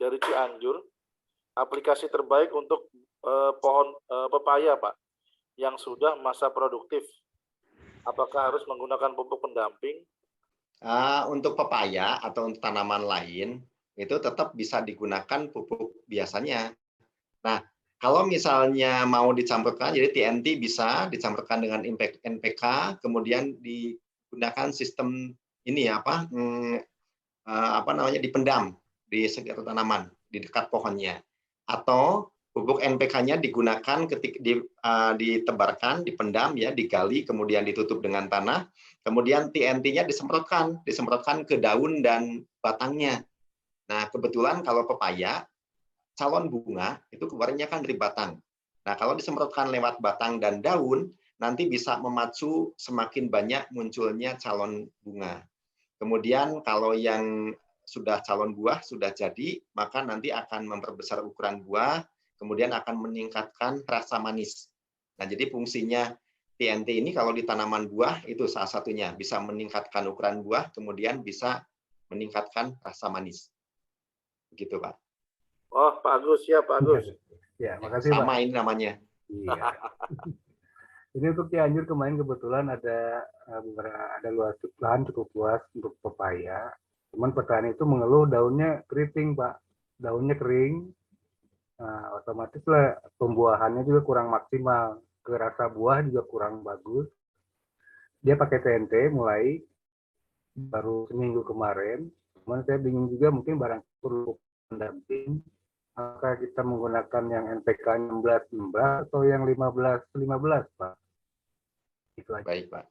dari Cianjur, aplikasi terbaik untuk pohon pepaya, Pak, yang sudah masa produktif. Apakah harus menggunakan pupuk pendamping? Untuk pepaya atau untuk tanaman lain, itu tetap bisa digunakan pupuk biasanya. Nah, kalau misalnya mau dicampurkan, jadi TNT bisa dicampurkan dengan NPK, kemudian digunakan sistem ini apa namanya, dipendam di sekitar tanaman, di dekat pohonnya. Atau pupuk NPK-nya digunakan ditebarkan, dipendam ya, digali, kemudian ditutup dengan tanah, kemudian TNT-nya disemprotkan ke daun dan batangnya. Nah, kebetulan kalau pepaya, calon bunga itu keluarnya kan dari batang. Nah, kalau disemprotkan lewat batang dan daun, nanti bisa memacu semakin banyak munculnya calon bunga. Kemudian kalau yang sudah calon buah sudah jadi, maka nanti akan memperbesar ukuran buah, kemudian akan meningkatkan rasa manis. Nah, jadi fungsinya TNT ini kalau di tanaman buah itu salah satunya, bisa meningkatkan ukuran buah, kemudian bisa meningkatkan rasa manis. Begitu, Pak. Oh, Pak Agus, ya Pak Agus. Ya, makasih Pak. Sama ini namanya. Iya. Ini untuk Cianjur kemarin kebetulan ada luas lahan cukup luas untuk pepaya. Cuman petani itu mengeluh daunnya keriting, Pak. Daunnya kering. Nah, otomatis lah pembuahannya juga kurang maksimal. Rasa buah juga kurang bagus. Dia pakai TNT mulai baru seminggu kemarin. Cuman saya bingung juga mungkin barang perlu pendamping. Apakah kita menggunakan yang NPK 16-16 atau yang 15-15, Pak? Itu aja. Baik, Pak.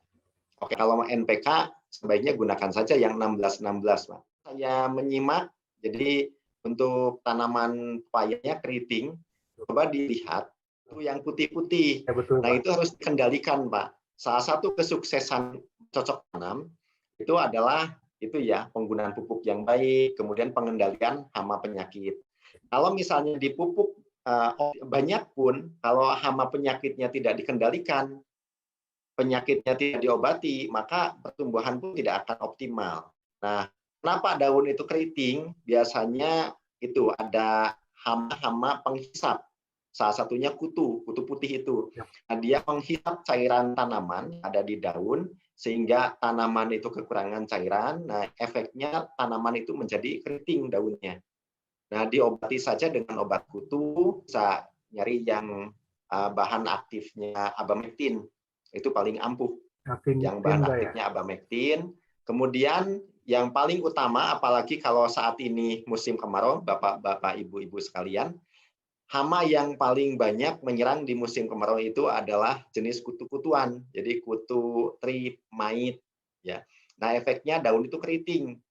Oke, kalau NPK sebaiknya gunakan saja yang 16-16, Pak. Saya menyimak, jadi untuk tanaman pepayanya keriting, coba dilihat itu yang putih-putih. Ya, betul, nah, Pak. itu harus dikendalikan, Pak. Salah satu kesuksesan cocok tanam itu adalah penggunaan pupuk yang baik, kemudian pengendalian hama penyakit. Kalau misalnya dipupuk banyak pun, kalau hama penyakitnya tidak dikendalikan, penyakitnya tidak diobati, maka pertumbuhan pun tidak akan optimal. Nah, kenapa daun itu keriting? Biasanya itu ada hama-hama penghisap. Salah satunya kutu putih itu. Nah, dia menghisap cairan tanaman ada di daun, sehingga tanaman itu kekurangan cairan. Nah, efeknya tanaman itu menjadi keriting daunnya. Nah, diobati saja dengan obat kutu, bisa nyari yang bahan aktifnya abamectin. Itu paling ampuh. Yang bahan aktifnya abamectin. Kemudian yang paling utama, apalagi kalau saat ini musim kemarau, Bapak-bapak, Ibu-ibu sekalian, hama yang paling banyak menyerang di musim kemarau itu adalah jenis kutu-kutuan. Jadi kutu, trip, mite. Ya. Nah, efeknya daun itu keriting.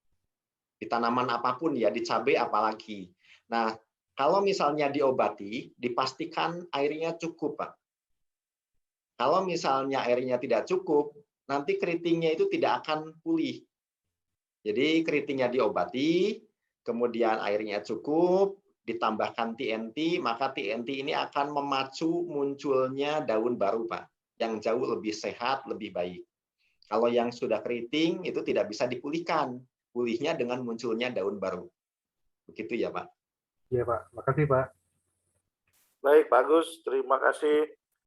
Di tanaman apapun ya, di cabai apalagi. Nah, kalau misalnya diobati, dipastikan airnya cukup, Pak. Kalau misalnya airnya tidak cukup, nanti keritingnya itu tidak akan pulih. Jadi keritingnya diobati, kemudian airnya cukup, ditambahkan TNT, maka TNT ini akan memacu munculnya daun baru, Pak, yang jauh lebih sehat, lebih baik. Kalau yang sudah keriting, itu tidak bisa dipulihkan. Pulihnya dengan munculnya daun baru. Begitu ya, Pak? Iya, Pak. Makasih, Pak. Baik, Pak Agus. Terima kasih